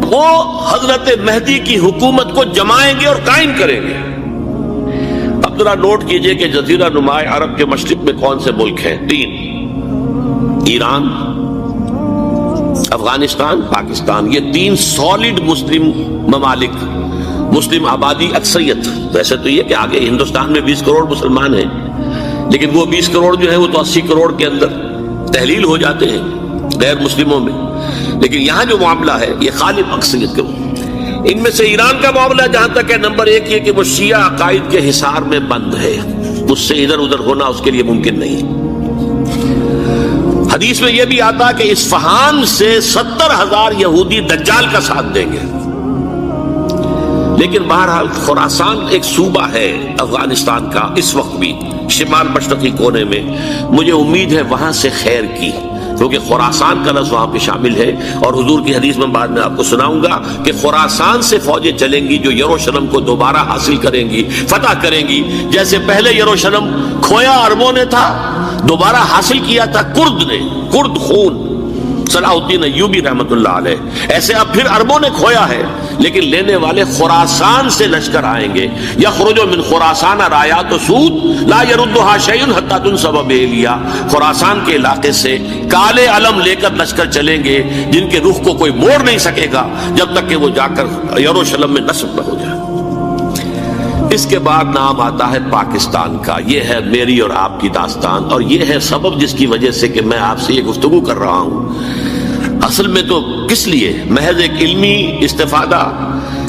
وہ حضرت مہدی کی حکومت کو جمائیں گے اور قائم کریں گے۔ اب ذرا نوٹ کیجئے کہ جزیرہ نما عرب کے مشرق میں کون سے ملک ہیں؟ 3: ایران، افغانستان، پاکستان۔ یہ 3 سالڈ مسلم ممالک، مسلم آبادی اکثریت۔ ویسے تو یہ کہ آگے ہندوستان میں 20 کروڑ مسلمان ہیں، لیکن وہ 20 کروڑ جو ہے وہ تو 80 کروڑ کے اندر تحلیل ہو جاتے ہیں غیر مسلموں میں، لیکن یہاں جو معاملہ ہے یہ غالب اکثریت کا۔ ان میں سے ایران کا معاملہ جہاں تک ہے، نمبر 1 یہ کہ وہ شیعہ عقائد کے حصار میں بند ہے، اس سے ادھر ادھر ہونا اس کے لیے ممکن نہیں۔ حدیث میں یہ بھی آتا کہ اصفہان سے 70,000 یہودی دجال کا ساتھ دیں گے۔ لیکن بہرحال خراسان ایک صوبہ ہے افغانستان کا اس وقت بھی شمال مشرقی کونے میں، مجھے امید ہے وہاں سے خیر کی، کیونکہ خراسان کا لفظ وہاں پہ شامل ہے، اور حضور کی حدیث میں بعد میں آپ کو سناؤں گا کہ خراسان سے فوجیں چلیں گی جو یروشلم کو دوبارہ حاصل کریں گی، فتح کریں گی، جیسے پہلے یروشلم کھویا عربوں نے تھا، دوبارہ حاصل کیا تھا کرد نے، کرد خون صلاح الدین ایوبی رحمت اللہ علیہ، ایسے اب پھر عربوں نے کھویا ہے، لیکن لینے والے خراسان سے لشکر آئیں گے۔ یخرج من خراسان رایات سود لا يردها شیء حتی تنصب بإیلیا، خراسان کے علاقے سے کالے علم لے کر لشکر چلیں گے جن کے رخ کو کوئی موڑ نہیں سکے گا جب تک کہ وہ جا کر یروشلم میں نصب نہ ہو جائے۔ اس کے بعد نام آتا ہے پاکستان کا۔ یہ ہے میری اور آپ کی داستان، اور یہ ہے سبب جس کی وجہ سے کہ میں آپ سے یہ گفتگو کر رہا ہوں۔ اصل میں تو کس لیے؟ محض ایک علمی استفادہ،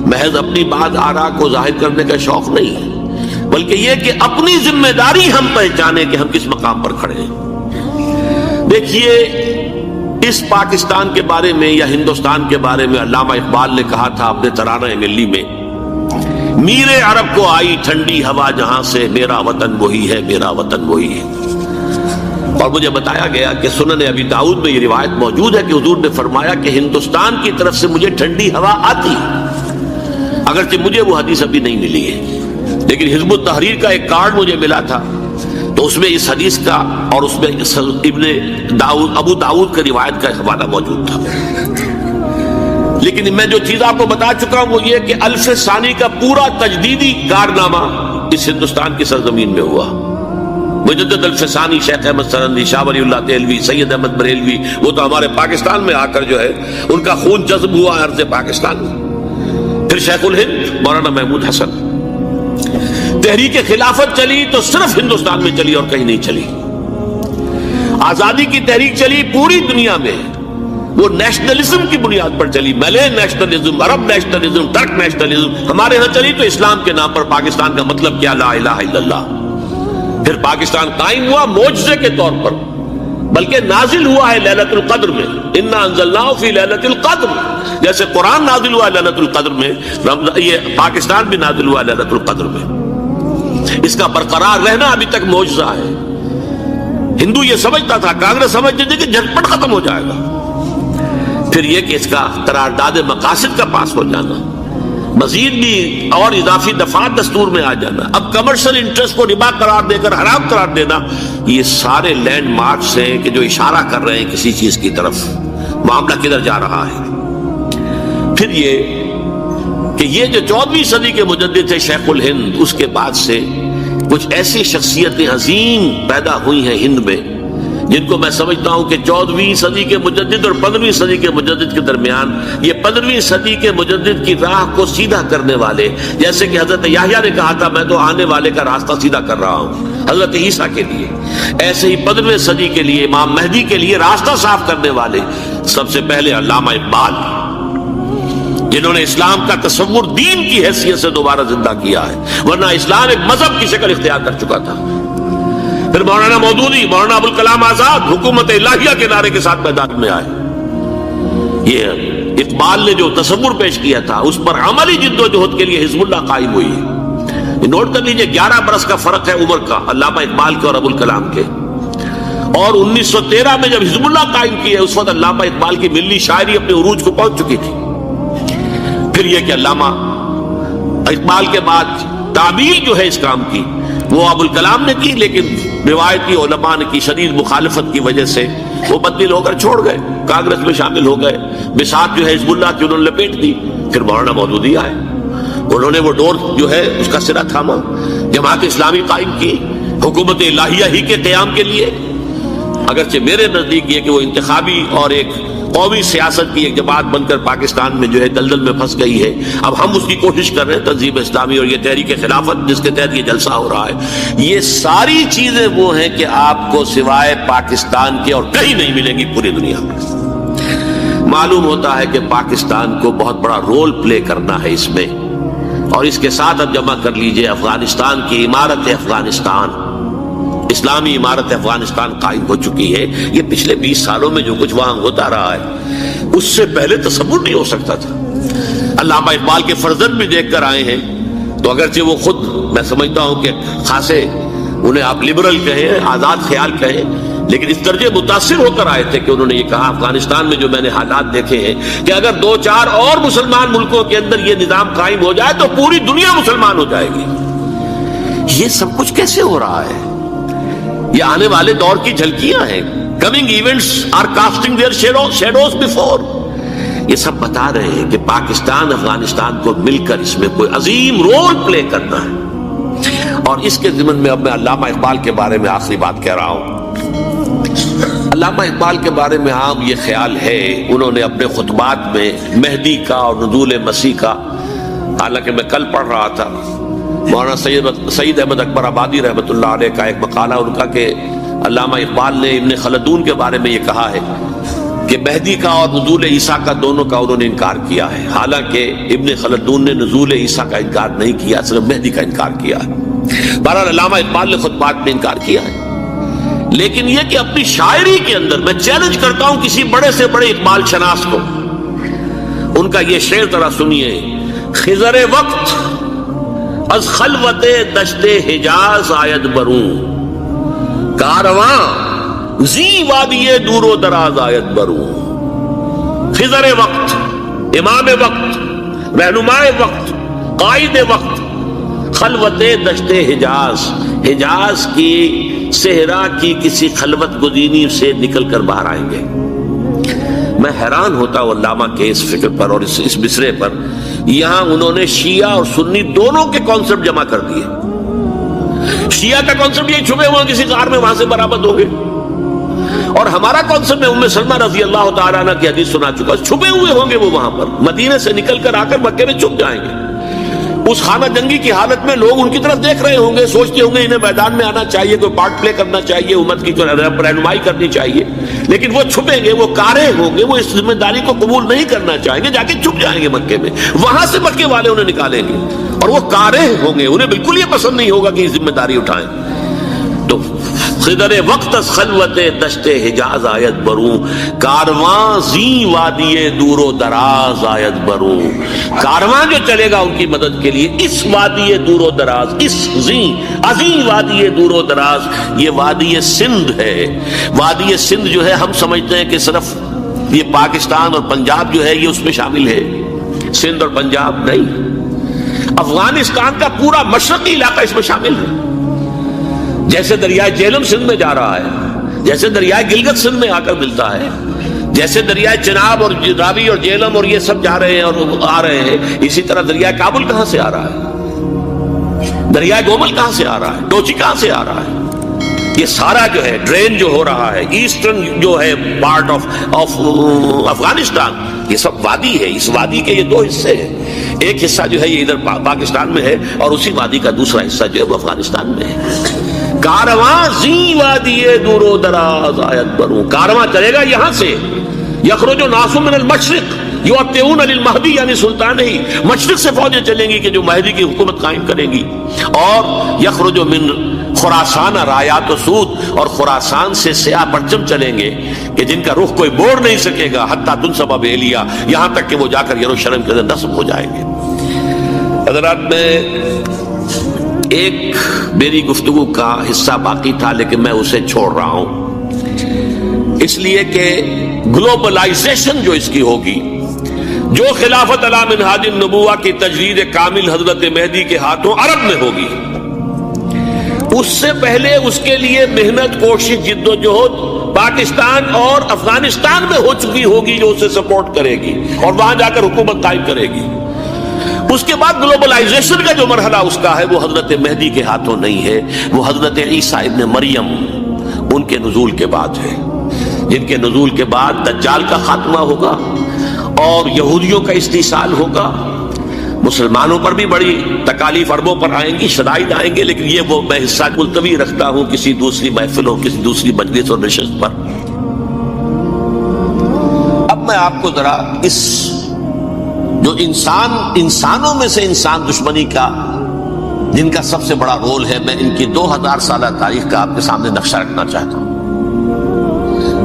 محض اپنی بات آراء کو ظاہر کرنے کا شوق نہیں، بلکہ یہ کہ اپنی ذمہ داری ہم پہچانیں کہ ہم کس مقام پر کھڑے ہیں۔ دیکھیے، اس پاکستان کے بارے میں یا ہندوستان کے بارے میں علامہ اقبال نے کہا تھا اپنے ترانہ ملی میں، میر عرب کو آئی ٹھنڈی ہوا جہاں سے، میرا وطن وہی ہے، میرا وطن وہی ہے۔ اور مجھے بتایا گیا کہ سنن ابی داؤد میں یہ روایت موجود ہے کہ حضور نے فرمایا کہ ہندوستان کی طرف سے مجھے ٹھنڈی ہوا آتی ہے، اگرچہ مجھے وہ حدیث ابھی نہیں ملی ہے، لیکن حزب التحریر کا ایک کارڈ مجھے ملا تھا، تو اس میں اس حدیث کا اور اس میں ابو داؤد کا روایت کا حوالہ موجود تھا۔ لیکن میں جو چیز آپ کو بتا چکا ہوں وہ یہ کہ الف ثانی کا پورا تجدیدی کارنامہ اس ہندوستان کی سرزمین میں ہوا۔ مجدد الف ثانی شیخ احمد سرندی، شاہ ولی اللہ دہلوی، سید احمد بریلوی، وہ تو ہمارے پاکستان میں آ کر جو ہے ان کا خون جذب ہوا ارض پاکستان میں۔ پھر شیخ الہند مولانا محمود حسن۔ تحریک خلافت چلی تو صرف ہندوستان میں چلی اور کہیں نہیں چلی۔ آزادی کی تحریک چلی پوری دنیا میں، وہ نیشنلزم کی بنیاد پر چلی، ملے نیشنلزم، عرب نیشنلزم، ترک نیشنلزم۔ ہمارے ہاں چلی تو اسلام کے نام پر پاکستان کا مطلب کیا؟ لا الہ الا اللہ۔ پھر پاکستان قائم ہوا معجزے کے طور پر، بلکہ نازل ہوا ہے لیلۃ القدر میں، انا انزلناہ فی لیلۃ القدر، جیسے قرآن نازل ہوا ہے لیلۃ القدر میں، یہ پاکستان بھی نازل ہوا ہے لیلۃ القدر میں۔ اس کا برقرار رہنا ابھی تک معجزہ ہے۔ ہندو یہ سمجھتا تھا، کانگریس سمجھتی تھی کہ جھٹپٹ ختم ہو جائے گا۔ پھر یہ کہ اس کا قرارداد مقاصد کا پاس ہو جانا، مزید بھی اور اضافی دفعات دستور میں آ جانا، اب کمرشل انٹرسٹ کو ربا قرار دے کر حرام قرار دینا، یہ سارے لینڈ مارکس ہیں کہ جو اشارہ کر رہے ہیں کسی چیز کی طرف، معاملہ کدھر جا رہا ہے۔ پھر یہ کہ یہ جو 14ویں صدی کے مجدد تھے شیخ الہند، اس کے بعد سے کچھ ایسی شخصیتیں عظیم پیدا ہوئی ہیں ہند میں، جن کو میں سمجھتا ہوں کہ 14ویں صدی کے مجدد اور 15ویں صدی کے مجدد کے درمیان، یہ 15ویں صدی کے مجدد کی راہ کو سیدھا کرنے والے، جیسے کہ حضرت یحییٰ نے کہا تھا میں تو آنے والے کا راستہ سیدھا کر رہا ہوں حضرت عیسیٰ کے لیے، ایسے ہی 15ویں صدی کے لیے امام مہدی کے لیے راستہ صاف کرنے والے سب سے پہلے علامہ اقبال، جنہوں نے اسلام کا تصور دین کی حیثیت سے دوبارہ زندہ کیا ہے، ورنہ اسلام ایک مذہب کی شکل اختیار کر چکا تھا۔ پھر مولانا مودودی، مولانا ابوالکلام آزاد حکومت الہیہ کے نعرے کے ساتھ میدان میں آئے۔ یہ اقبال نے جو تصور پیش کیا تھا اس پر عملی جد و جہد کے لیے حزب اللہ قائم ہوئی ہے۔ نوٹ کر لیجئے 11 برس کا فرق ہے عمر کا علامہ اقبال کے اور ابوالکلام کے، اور 1913 میں جب حزب اللہ قائم کی ہے اس وقت علامہ اقبال کی ملی شاعری اپنے عروج کو پہنچ چکی تھی۔ پھر یہ کہ علامہ اقبال کے بعد تعبیر جو ہے اس کام کی وہ ابوالکلام نے کی، لیکن روایتی علماء نے کی شدید مخالفت کی وجہ سے وہ بدل ہو کر چھوڑ گئے۔ کانگریس میں شامل ہو گئے، بساط جو ہے حزب اللہ کی انہوں نے لپیٹ دی، پھر مولانا مودودی آئے، انہوں نے وہ ڈور جو ہے اس کا سرا تھاما، جماعت اسلامی قائم کی حکومت الہیہ ہی کے قیام کے لیے۔ اگرچہ میرے نزدیک یہ کہ وہ انتخابی اور ایک قومی سیاست کی ایک جماعت بن کر پاکستان میں جو ہے دلدل میں پھنس گئی ہے، اب ہم اس کی کوشش کر رہے ہیں، تنظیم اسلامی اور یہ تحریک خلافت جس کے تحت یہ جلسہ ہو رہا ہے، یہ ساری چیزیں وہ ہیں کہ آپ کو سوائے پاکستان کے اور کہیں نہیں ملیں گی پوری دنیا میں۔ معلوم ہوتا ہے کہ پاکستان کو بہت بڑا رول پلے کرنا ہے اس میں، اور اس کے ساتھ اب جمع کر لیجئے افغانستان کی عمارت افغانستان، اسلامی عمارت افغانستان قائم ہو چکی ہے۔ یہ پچھلے 20 سالوں میں جو کچھ وہاں ہوتا رہا ہے اس سے پہلے تصور نہیں ہو سکتا تھا۔ علامہ اقبال کے فرزند بھی دیکھ کر آئے ہیں، تو اگرچہ وہ خود میں سمجھتا ہوں کہ خاصے انہیں آپ لبرل کہیں، آزاد خیال کہیں، لیکن اس درجے متاثر ہو کر آئے تھے کہ انہوں نے یہ کہا افغانستان میں جو میں نے حالات دیکھے ہیں کہ اگر 2-4 اور مسلمان ملکوں کے اندر یہ نظام قائم ہو جائے تو پوری دنیا مسلمان ہو جائے گی۔ یہ سب کچھ کیسے ہو رہا ہے؟ یہ آنے والے دور کی جھلکیاں ہیں۔ Coming events are casting their shadows before. یہ سب بتا رہے ہیں کہ پاکستان افغانستان کو مل کر اس میں کوئی عظیم رول پلے کرنا ہے، اور اس کے ضمن میں اب میں علامہ اقبال کے بارے میں آخری بات کہہ رہا ہوں۔ علامہ اقبال کے بارے میں عام یہ خیال ہے، انہوں نے اپنے خطبات میں مہدی کا اور نزول مسیح کا، حالانکہ میں کل پڑھ رہا تھا مولانا سید احمد اکبر آبادی رحمۃ اللہ علیہ کا ایک مقالہ ان کا کہ علامہ اقبال نے ابن خلدون کے بارے میں یہ کہا ہے کہ مہدی کا اور نزول عیسیٰ کا دونوں کا انہوں نے انکار کیا ہے، حالانکہ ابن خلدون نے نزول عیسیٰ کا انکار نہیں کیا، صرف مہدی کا انکار کیا ہے۔ بہرحال علامہ اقبال نے خطبات میں انکار کیا ہے، لیکن یہ کہ اپنی شاعری کے اندر میں چیلنج کرتا ہوں کسی بڑے سے بڑے اقبال شناس کو، ان کا یہ شعر ذرا سنیے: خضر وقت از خلوت دشت حجاز آید بروں، کارواں زی وادی دور و دراز آید بروں۔ خضر وقت، امام وقت، رہنمائے وقت، قائد وقت، خلوت دشت حجاز، حجاز کی صحرا کی کسی خلوت گزینی سے نکل کر باہر آئیں گے۔ میں حیران ہوتا ہوں علامہ کے اس فکر پر اور اس مصرے پر۔ یہاں انہوں نے شیعہ اور سنی دونوں کے کانسیپٹ جمع کر دیے۔ شیعہ کا کانسیپٹ یہ چھپے ہوئے کسی غار میں وہاں سے برآمد ہو گئے، اور ہمارا کانسیپٹ میں ام سلمہ رضی اللہ تعالیٰ عنہ کی حدیث سنا چکا، چھپے ہوئے ہوں گے وہ وہاں پر، مدینے سے نکل کر آ کر مکے میں چھپ جائیں گے۔ اس خانہ جنگی کی حالت میں لوگ ان کی طرف دیکھ رہے ہوں گے، سوچتے ہوں گے انہیں میدان میں آنا چاہیے، کوئی پارٹ پلے کرنا چاہیے، امت کی رہنمائی کرنی چاہیے، لیکن وہ چھپیں گے، وہ کارے ہوں گے، وہ اس ذمہ داری کو قبول نہیں کرنا چاہیں گے، جا کے چھپ جائیں گے مکے میں، وہاں سے مکے والے انہیں نکالیں گے، اور وہ کارے ہوں گے، انہیں بالکل یہ پسند نہیں ہوگا کہ یہ ذمہ داری اٹھائیں۔ تو خضر وقت از خلوت دشت حجاز آیت بروں، کارواں زی وادی دور و دراز آیت بروں۔ کارواں جو چلے گا ان کی مدد کے لیے اس وادی دور و دراز، اس زی عظیم وادی دور و دراز، یہ وادی سندھ ہے۔ وادی سندھ جو ہے ہم سمجھتے ہیں کہ صرف یہ پاکستان اور پنجاب جو ہے یہ اس میں شامل ہے، سندھ اور پنجاب نہیں، افغانستان کا پورا مشرقی علاقہ اس میں شامل ہے۔ جیسے دریائے جہلم سندھ میں جا رہا ہے، جیسے دریائے گلگت سندھ میں آ کر ملتا ہے، جیسے دریائے چناب اور راوی اور جہلم اور یہ سب جا رہے ہیں اور آ رہے ہیں، اسی طرح دریائے کابل کہاں سے آ رہا ہے، دریائے گومل کہاں سے آ رہا ہے، ڈوچی کہاں سے آ رہا ہے، یہ سارا جو ہے ڈرین جو ہو رہا ہے، ایسٹرن جو ہے پارٹ آف افغانستان، یہ سب وادی ہے۔ اس وادی کے یہ دو حصے ہیں، ایک حصہ جو ہے یہ ادھر پاکستان میں ہے، اور اسی وادی کا دوسرا حصہ جو ہے وہ افغانستان میں ہے۔ کارواں زی وادی دور و دراز آیت بروں، کارواں چلے گا یہاں سے، یخرج الناس من المشرق یؤتون للمہدی، یعنی سلطان ہی مشرق سے فوجیں چلیں گی کہ جو مہدی کی حکومت قائم کریں گی، اور یخرج من خراسان رایات و سود، اور خراسان سے سیاہ پرچم چلیں گے کہ جن کا رخ کوئی موڑ نہیں سکے گا، حتیٰ تنصب بیلیہ، یہاں تک کہ وہ جا کر یروشلم کے اندر نصب ہو جائیں گے۔ حضرات، میں ایک میری گفتگو کا حصہ باقی تھا لیکن میں اسے چھوڑ رہا ہوں، اس لیے کہ گلوبلائزیشن جو اس کی ہوگی، جو خلافت علی منہاج النبوہ کی تجدید کامل حضرت مہدی کے ہاتھوں عرب میں ہوگی، اس سے پہلے اس کے لیے محنت، کوشش، جد و جہد پاکستان اور افغانستان میں ہو چکی ہوگی جو اسے سپورٹ کرے گی اور وہاں جا کر حکومت قائم کرے گی۔ اس کے بعد گلوبلائزیشن کا جو مرحلہ اس کا ہے وہ حضرت مہدی کے ہاتھوں نہیں ہے، وہ حضرت عیسیٰ ابن مریم ان کے نزول کے بعد ہے، جن کے نزول کے بعد دجال کا خاتمہ ہوگا اور یہودیوں کا استحصال ہوگا۔ مسلمانوں پر بھی بڑی تکالیف عربوں پر آئیں گی، شدائد آئیں گے، لیکن یہ وہ میں حصہ ملتوی رکھتا ہوں کسی دوسری محفل ہو، کسی دوسری مجلس اور نشست پر۔ اب میں آپ کو ذرا اس جو انسانوں میں سے انسان دشمنی کا جن کا سب سے بڑا رول ہے، میں ان کی 2000 سالہ تاریخ کا آپ کے سامنے نقشہ رکھنا چاہتا ہوں۔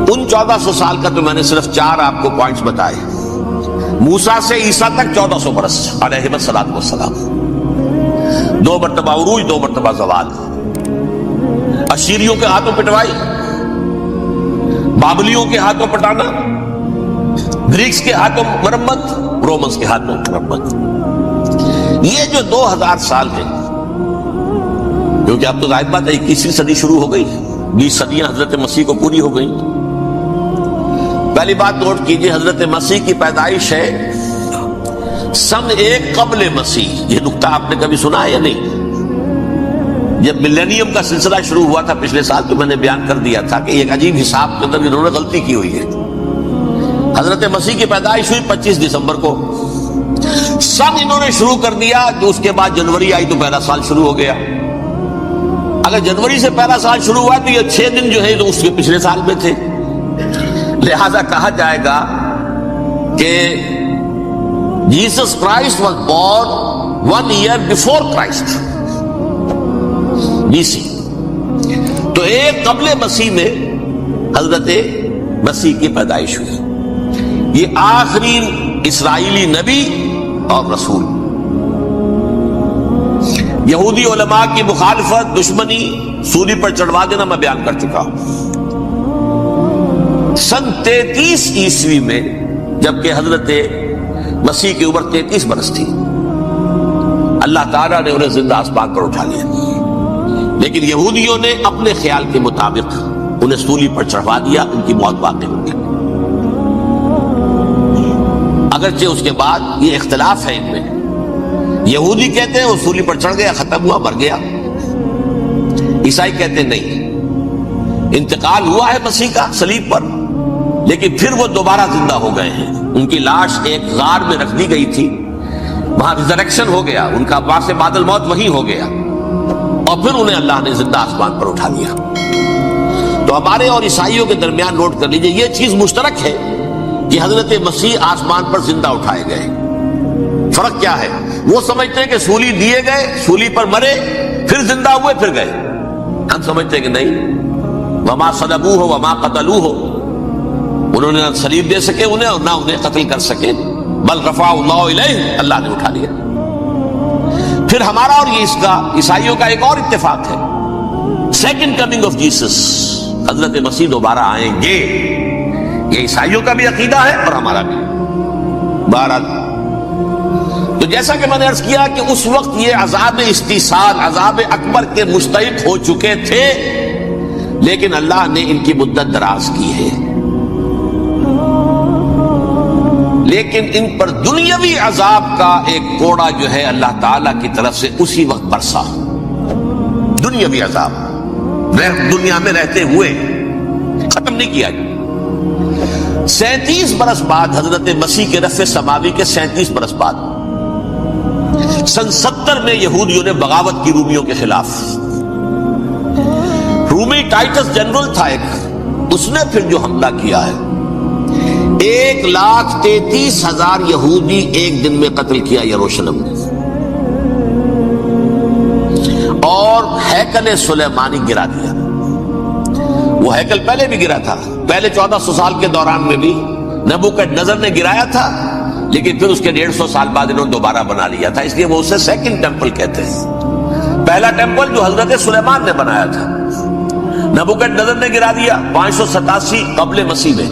ان 1400 سال کا تو میں نے صرف 4 آپ کو پوائنٹس بتائے۔ موسیٰ سے عیسیٰ تک 1400 برس علیہ الصلوۃ والسلام، 2 مرتبہ عروج، 2 مرتبہ زوال، اشیریوں کے ہاتھوں پٹوائی، بابلیوں کے ہاتھوں پٹانا، گریکس کے ہاتھوں مرمت، رومنس کے ہاتھوں مرمت۔ یہ جو 2000 سال ہیں، کیونکہ اب تو ظاہر بات ہے 21ویں صدی شروع ہو گئی، 20 صدیاں حضرت مسیح کو پوری ہو گئی۔ پہلی بات نوٹ کیجئے، حضرت مسیح کی پیدائش ہے سن 1 قبل مسیح۔ یہ نقطہ آپ نے کبھی سنا ہے یا نہیں؟ جب ملینیم کا سلسلہ شروع ہوا تھا پچھلے سال تو میں نے بیان کر دیا تھا کہ ایک عجیب حساب کے اندر انہوں نے غلطی کی ہوئی ہے۔ حضرت مسیح کی پیدائش ہوئی 25 دسمبر کو، سن انہوں نے شروع کر دیا تو اس کے بعد جنوری آئی تو پہلا سال شروع ہو گیا۔ اگر جنوری سے پہلا سال شروع ہوا تو یہ 6 دن جو ہے اس کے پچھلے سال میں تھے، لہذا کہا جائے گا کہ Jesus Christ was born 1 year before Christ, BC۔ تو 1 قبل مسیح میں حضرت مسیح کی پیدائش ہوئی۔ یہ آخری اسرائیلی نبی اور رسول۔ یہودی علماء کی مخالفت، دشمنی، سولی پر چڑھوا دینا میں بیان کر چکا ہوں۔ سن 33 عیسوی میں جبکہ حضرت مسیح کی عمر 33 برس تھی، اللہ تعالیٰ نے انہیں زندہ آسمان پر اٹھا لیا، لیکن یہودیوں نے اپنے خیال کے مطابق انہیں سولی پر چڑھوا دیا، ان کی موت واقع ہو گئی۔ اگرچہ اس کے بعد یہ اختلاف ہے ان میں، یہودی کہتے ہیں وہ سولی پر چڑھ گیا، ختم ہوا، مر گیا، عیسائی کہتے ہیں نہیں، انتقال ہوا ہے مسیح کا صلیب پر، لیکن پھر وہ دوبارہ زندہ ہو گئے ہیں۔ ان کی لاش ایک غار میں رکھ دی گئی تھی، وہاں ریزریکشن ہو گیا، ان کا باعث بعد الموت وہی ہو گیا، اور پھر انہیں اللہ نے زندہ آسمان پر اٹھا لیا۔ تو ہمارے اور عیسائیوں کے درمیان نوٹ کر لیجئے، یہ چیز مشترک ہے کہ حضرت مسیح آسمان پر زندہ اٹھائے گئے۔ فرق کیا ہے؟ وہ سمجھتے ہیں کہ سولی دیے گئے، سولی پر مرے، پھر زندہ ہوئے، پھر گئے۔ ہم سمجھتے ہیں کہ نہیں، وما صلبوہ وما قتلوہ، انہوں نے نہ صلیب دے سکے انہیں اور نہ انہیں قتل کر سکے، بل رفعہ اللہ الیہ، اللہ نے اٹھا لیا۔ پھر ہمارا اور یہ اس کا عیسائیوں کا ایک اور اتفاق ہے، سیکنڈ کمنگ آف جیسس، حضرت مسیح دوبارہ آئیں گے، یہ عیسائیوں کا بھی عقیدہ ہے اور ہمارا بھی۔ بہرحال تو جیسا کہ میں نے عرض کیا کہ اس وقت یہ عذاب استحصال، عذاب اکبر کے مستحق ہو چکے تھے، لیکن اللہ نے ان کی مدت دراز کی ہے، لیکن ان پر دنیاوی عذاب کا ایک کوڑا جو ہے اللہ تعالیٰ کی طرف سے اسی وقت برسا۔ دنیاوی عذاب دنیا میں رہتے ہوئے ختم نہیں کیا گیا۔ 37 برس بعد حضرت مسیح کے رفع سماوی کے 37 برس بعد سن 70 میں یہودیوں نے بغاوت کی رومیوں کے خلاف۔ رومی ٹائٹس جنرل تھا ایک، اس نے پھر جو حملہ کیا ہے 1,33,000 یہودی ایک دن میں قتل کیا یروشلم میں، اور ہیکل سلیمانی گرا دیا۔ وہ ہیکل پہلے بھی گرا تھا، پہلے 1400 سال کے دوران میں بھی نبوکڈنیزر نے گرایا تھا، لیکن پھر اس کے 150 سال بعد انہوں نے دوبارہ بنا لیا تھا، اس لیے وہ اسے سیکنڈ ٹیمپل کہتے ہیں۔ پہلا ٹیمپل جو حضرت سلیمان نے بنایا تھا، نبوکڈنیزر نے گرا دیا 587 قبل مسیح میں،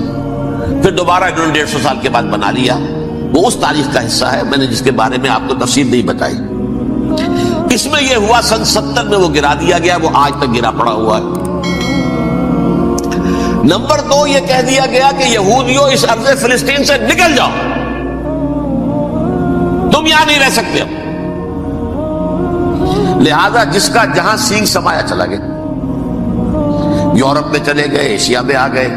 پھر دوبارہ انہوں نے 150 سال کے بعد بنا لیا۔ وہ اس تاریخ کا حصہ ہے، میں نے جس کے بارے میں آپ کو تفصیل نہیں بتائی۔ اس میں یہ ہوا سن 70 میں وہ گرا دیا گیا، وہ آج تک گرا پڑا ہوا ہے۔ نمبر 2 یہ کہہ دیا گیا کہ یہودیوں اس ارض فلسطین سے نکل جاؤ، تم یہاں نہیں رہ سکتے اب۔ لہذا جس کا جہاں سینگ سمایا چلا گیا، یورپ میں چلے گئے، ایشیا میں آ گئے،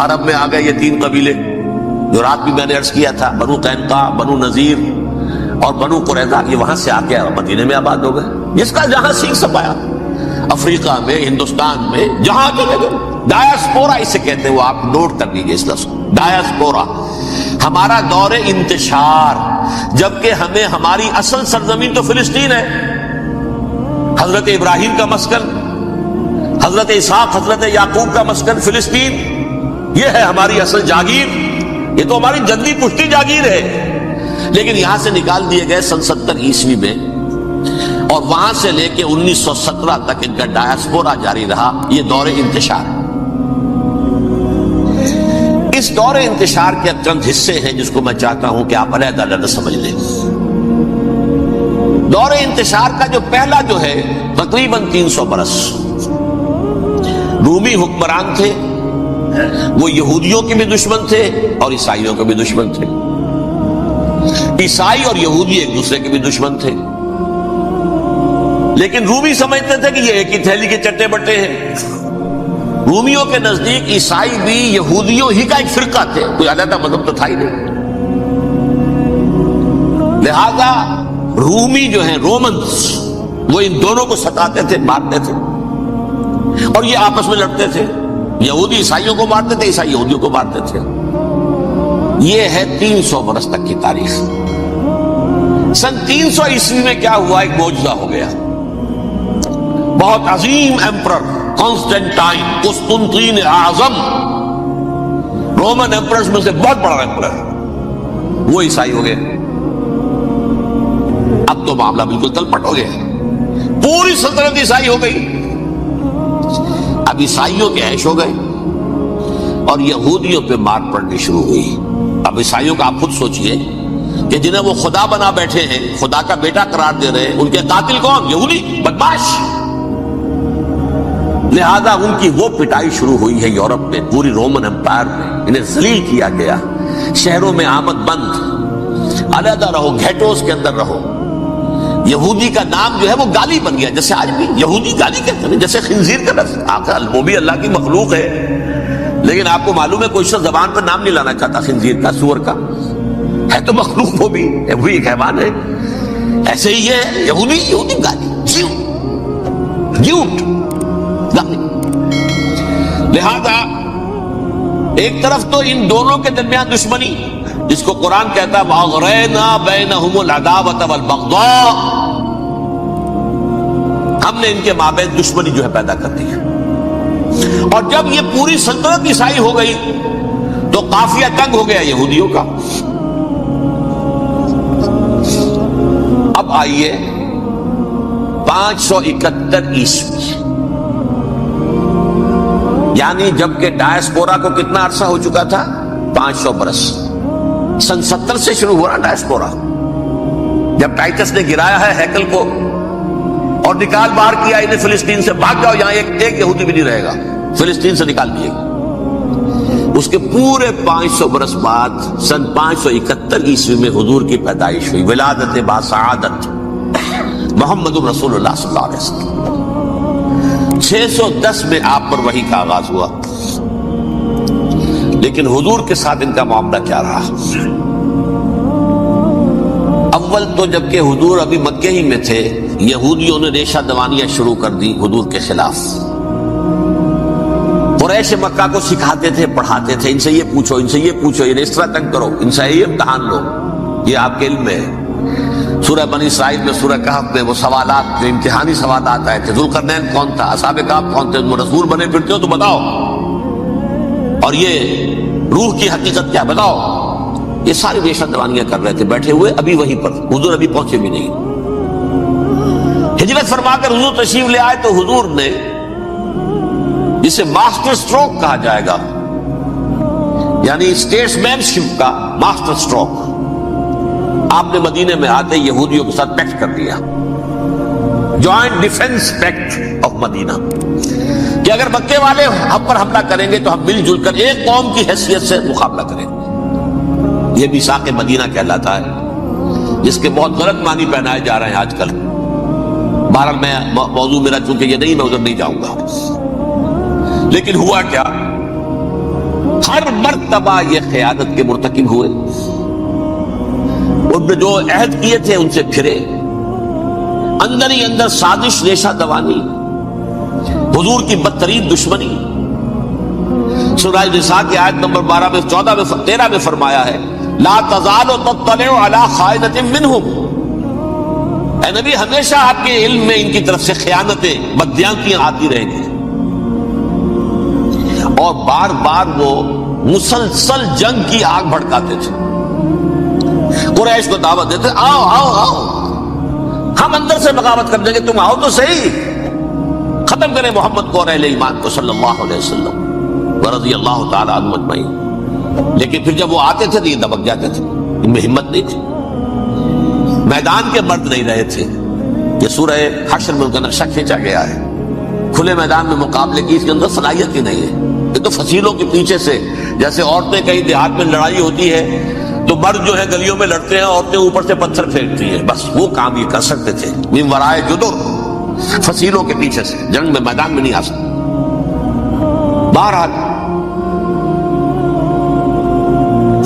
عرب میں آ گئے یہ 3 قبیلے جو رات بھی میں نے عرض کیا تھا، بنو قینقاع، بنو نذیر اور بنو قریظہ، یہ وہاں سے آ کے مدینے میں آباد ہو گئے۔ جس کا جہاں سینگ سمایا، افریقہ میں، ہندوستان میں، جہاں چلے گئے۔ ڈایاسپورا اسے کہتے ہیں، وہ آپ نوٹ کر لیجیے اس لفظ ڈایاسپورا۔ ہمارا دور انتشار، جبکہ ہمیں ہماری اصل سرزمین تو فلسطین ہے، حضرت ابراہیم کا مسکن، حضرت اسحاق، حضرت یعقوب کا مسکن فلسطین، یہ ہے ہماری اصل جاگیر، یہ تو ہماری جدی پشتی جاگیر ہے۔ لیکن یہاں سے نکال دیے گئے سن 70 عیسوی میں، اور وہاں سے لے کے 1917 تک ان کا ڈایاسپورا جاری رہا۔ یہ دور انتشار، اس دور انتشار کے چند حصے ہیں جس کو میں چاہتا ہوں کہ آپ علیحدہ علیحدہ سمجھ لیں۔ دور انتشار کا جو پہلا جو ہے تقریباً 300 برس، رومی حکمران تھے، وہ یہودیوں کے بھی دشمن تھے اور عیسائیوں کے بھی دشمن تھے۔ عیسائی اور یہودی ایک دوسرے کے بھی دشمن تھے، لیکن رومی سمجھتے تھے کہ یہ ایک ہی تھیلی کے چٹے بٹے ہیں۔ رومیوں کے نزدیک عیسائی بھی یہودیوں ہی کا ایک فرقہ تھے، کوئی علیحدہ مذہب تو تھا ہی نہیں۔ لہذا رومی جو ہیں رومنز، وہ ان دونوں کو ستاتے تھے، مارتے تھے، اور یہ آپس میں لڑتے تھے۔ یہودی عیسائیوں کو مارتے تھے، عیسائی یہودیوں کو مارتے تھے۔ یہ ہے 300 برس تک کی تاریخ۔ سن 300 عیسوی میں کیا ہوا؟ ایک معجزہ ہو گیا۔ بہت عظیم ایمپرر کانسٹینٹائن، قسطنطین اعظم، رومن ایمپررز میں سے بہت بڑا ایمپرر، وہ عیسائی ہو گئے۔ اب تو معاملہ بالکل تلپٹ ہو گیا، پوری سلطنت عیسائی ہو گئی۔ اب عیسائیوں کے عیش ہو گئے اور یہودیوں پہ مار پڑنی شروع ہوئی۔ اب عیسائیوں کا آپ خود سوچئے کہ جنہیں وہ خدا بنا بیٹھے ہیں، خدا کا بیٹا قرار دے رہے ہیں، ان کے قاتل کون؟ یہودی بدماش۔ لہذا ان کی وہ پٹائی شروع ہوئی ہے یورپ میں، پوری رومن امپائر میں، انہیں ذلیل کیا گیا۔ شہروں میں آمد بند، علیحدہ رہو، گھیٹوز کے اندر رہو۔ یہودی کا نام جو ہے وہ گالی بن گیا، جیسے آج بھی یہودی گالی کہتے ہیں، جیسے خنزیر کا لفظ، وہ بھی اللہ کی مخلوق ہے، لیکن آپ کو معلوم ہے کوئی شخص زبان پر نام نہیں لانا چاہتا خنزیر کا، سور کا، ہے تو مخلوق، وہ بھی ایک حیوان ہے۔ ایسے ہی یہ یہودی گالی، جھوٹ گالی۔ لہذا ایک طرف تو ان دونوں کے درمیان دشمنی، جس کو قرآن کہتا ہے وَأَغْرَيْنَا بَيْنَهُمُ الْعَدَاوَةَ وَالْبَغْضَاءَ، ہم نے ان کے مابین دشمنی جو ہے پیدا کر دی ہے۔ اور جب یہ پوری سلطنت عیسائی ہو گئی تو قافیہ تنگ ہو گیا یہودیوں کا۔ اب آئیے 571 عیسوی، یعنی جبکہ ڈایاسپورا کو کتنا عرصہ ہو چکا تھا؟ 500 برس۔ سن 70 سے شروع ہوا ڈایاسپورا، جب ٹائٹس نے گرایا ہے ہیکل کو اور نکال باہر کیا انہیں فلسطین سے، بھاگ جاؤ، یہاں ایک یہودی بھی نہیں رہے گا، فلسطین سے نکال دیے گا۔ اس کے پورے 500 برس بعد سن 571 عیسوی میں حضور کی پیدائش ہوئی، ولادت باسعادت محمد رسول اللہ صلی اللہ علیہ وسلم۔ 610 میں آپ پر وحی کا آغاز ہوا، لیکن حضور کے ساتھ ان کا معاملہ کیا رہا؟ اول تو جبکہ حضور ابھی مکے ہی میں تھے، یہودیوں نے ریشہ دوانیاں شروع کر دی حضور کے خلاف۔ قریش مکہ کو سکھاتے تھے، پڑھاتے تھے، ان سے یہ پوچھو، ان سے یہ پوچھو، انہیں اس طرح تنگ کرو، ان سے یہ امتحان لو، یہ آپ کے علم میں ہے۔ سورہ بنی اسرائیل میں، سورہ کہف میں وہ سوالات، جو امتحانی سوالات آئے تھے، ذوالقرنین کون تھا، اصحاب کہف کون تھے، تم رسول بنے پھرتے ہو تو بتاؤ، اور یہ روح کی حقیقت کیا بتاؤ۔ یہ ساری ریشہ دوانیاں کر رہے تھے بیٹھے ہوئے، ابھی وہیں پر، حضور ابھی پہنچے بھی نہیں۔ ہجرت فرما کر حضور تشریف لے آئے تو حضور نے، جسے ماسٹر سٹروک کہا جائے گا، یعنی اسٹیٹس مین شپ کا ماسٹر سٹروک، آپ نے مدینے میں آتے یہودیوں کے ساتھ پیکٹ کر دیا، جوائنٹ ڈیفنس پیکٹ آف مدینہ۔ کہ اگر مکے والے ہم پر حملہ کریں گے تو ہم مل جل کر ایک قوم کی حیثیت سے مقابلہ کریں گے. یہ میثاق مدینہ کہلاتا ہے، جس کے بہت غلط معنی پہنائے جا رہے ہیں آج کل. بہرحال میں موضوع میرا چونکہ یہ نہیں، میں ادھر نہیں جاؤں گا. لیکن ہوا کیا؟ ہر مرتبہ یہ خیانت کے مرتکب ہوئے. ان نے جو عہد کیے تھے ان سے پھرے، اندر ہی اندر سازش ریشہ دوانی، حضور کی بدترین دشمنی. سورہ نساء کی آیت نمبر 12 میں 14 میں 13 میں فرمایا ہے لا تزال تطلع علی خائنۃ منہم. اے نبی، ہمیشہ آپ کے علم میں ان کی طرف سے خیانتیں، بدیانتیاں آتی رہیں گی. اور بار بار وہ مسلسل جنگ کی آگ بھڑکاتے تھے. قریش کو دعوت دیتے، آؤ آؤ آؤ، ہم اندر سے بغاوت کر دیں گے، تم آؤ تو صحیح، ختم کریں محمد کو اور اہل ایمان کو صلی اللہ علیہ وسلم ورضی اللہ تعالی عنہم اجمعین. لیکن پھر جب وہ آتے تھے تو یہ دبک جاتے تھے، ان میں ہمت نہیں تھی، میدان کے مرد نہیں رہے تھے. یہ سورہ حشر میں ان کا نقشہ کھینچا گیا ہے. کھلے میدان میں مقابلے کی اس کے اندر صلاحیت ہی نہیں ہے. یہ تو فصیلوں کے پیچھے سے، جیسے عورتیں کہیں دیہات میں لڑائی ہوتی ہے تو مرد جو ہے گلیوں میں لڑتے ہیں، عورتیں اوپر سے پتھر پھینکتی ہیں، بس وہ کام یہ کر سکتے تھے. من ورائے جدر، فصیلوں کے پیچھے سے، جنگ میں میدان میں نہیں آ سکتے. بہرحال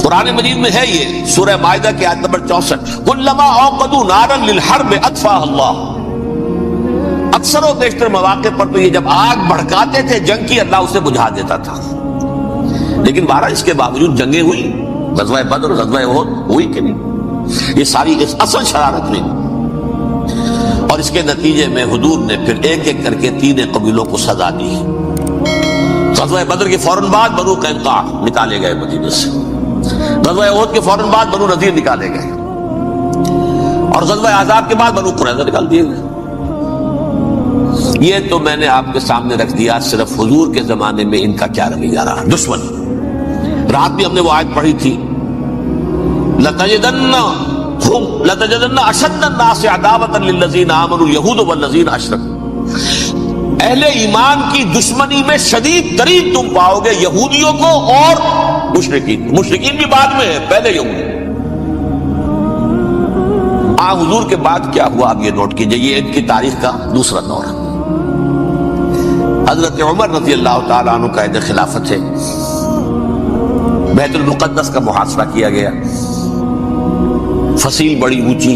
قرآن مجید میں ہے یہ سورہ مائدہ کی آیت نمبر 64 کلما اوقدوا نارا للحرب اطفاها اللہ. اکثر و بیشتر مواقع پر تو یہ جب آگ بھڑکاتے تھے جنگ کی، اللہ اسے بجھا دیتا تھا. لیکن بہرحال اس کے باوجود جنگیں ہوئی، غزوہ بدر، غزوہ احد ہوئی کہ نہیں؟ یہ ساری اس اصل شرارت نہیں. اور اس کے نتیجے میں حضور نے پھر ایک ایک کر کے 3 قبیلوں کو سزا دی. غزوہ بدر کے فوراً بعد بنو قینقاع نکالے گئے مدینے سے، غزوہ احد کے فوراً بعد بنو نذیر نکالے گئے، اور غزوہ احزاب کے بعد بنو قریظہ نکال دیے گئے. یہ تو میں نے آپ کے سامنے رکھ دیا صرف حضور کے زمانے میں ان کا کیا رویہ رہا. دشمن، رات بھی ہم نے وہ آیت پڑھی تھی لَتَجِدَنَّ أَشَدَّ النَّاسِ عَدَاوَةً لِلَّذِينَ آمَنُوا الْيَهُودُ وَالَّذِينَ أَشْرَكُوا. اہل ایمان کی دشمنی میں شدید ترین تم پاؤ گے یہودیوں کو اور مشرکین. مشرکین بھی بعد میں ہے، پہلے یہودی. حضور کے بعد کیا ہوا اب یہ نوٹ کیجئے، یہ ان کی تاریخ کا دوسرا دور ہے. حضرت عمر رضی اللہ تعالیٰ عنہ قائد خلافت ہے. بیت المقدس کا محاصرہ کیا گیا، فصیل بڑی اونچی،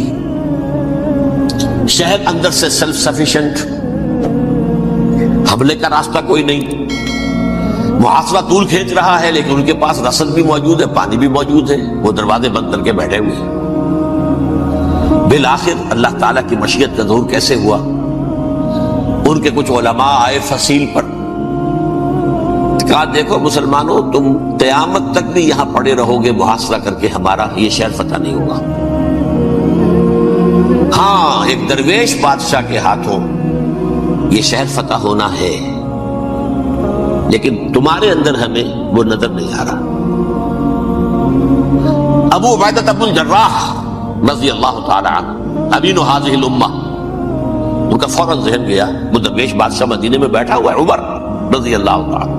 شہر اندر سے سیلف سفیشنٹ، حملے کا راستہ کوئی نہیں. محاصرہ طول کھینچ رہا ہے لیکن ان کے پاس رسد بھی موجود ہے، پانی بھی موجود ہے، وہ دروازے بند کر کے بیٹھے ہوئے ہیں. بالآخر اللہ تعالیٰ کی مشیت کا ظہور کیسے ہوا؟ ان کے کچھ علماء آئے فصیل پر، کہا دیکھو مسلمانوں، تم قیامت تک بھی یہاں پڑے رہو گے محاصرہ کر کے، ہمارا یہ شہر فتح نہیں ہوگا. ہاں، ایک درویش بادشاہ کے ہاتھوں یہ شہر فتح ہونا ہے، لیکن تمہارے اندر ہمیں وہ نظر نہیں آ رہا. ابو عبیدہ بن الجراح رضی اللہ تعالی عنہ، امین هذه الامہ، ان کا فوراً ذہن گیا وہ درویش بادشاہ مدینے میں بیٹھا ہوا ہے عمر رضی اللہ تعالی.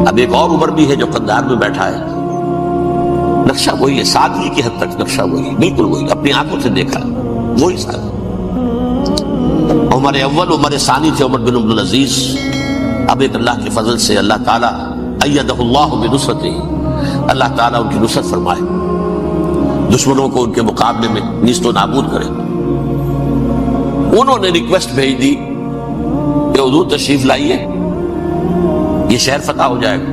اب ایک اور عمر بھی ہے جو قندھار میں بیٹھا ہے. نقشہ وہی ہے، سادگی کی حد تک نقشہ وہی، بالکل وہی، اپنی آنکھوں سے دیکھا وہی سادگی. عمر اول، عمر ثانی تھے عمر بن عبد العزیز. اب ایک اللہ کے فضل سے اللہ تعالیٰ ایدہ اللہ بنصرتہ، اللہ تعالیٰ ان کی نصرت فرمائے، دشمنوں کو ان کے مقابلے میں نیست و نابود کرے. انہوں نے ریکویسٹ بھیج دی کہ حضور تشریف لائیے، یہ شہر فتح ہو جائے گا.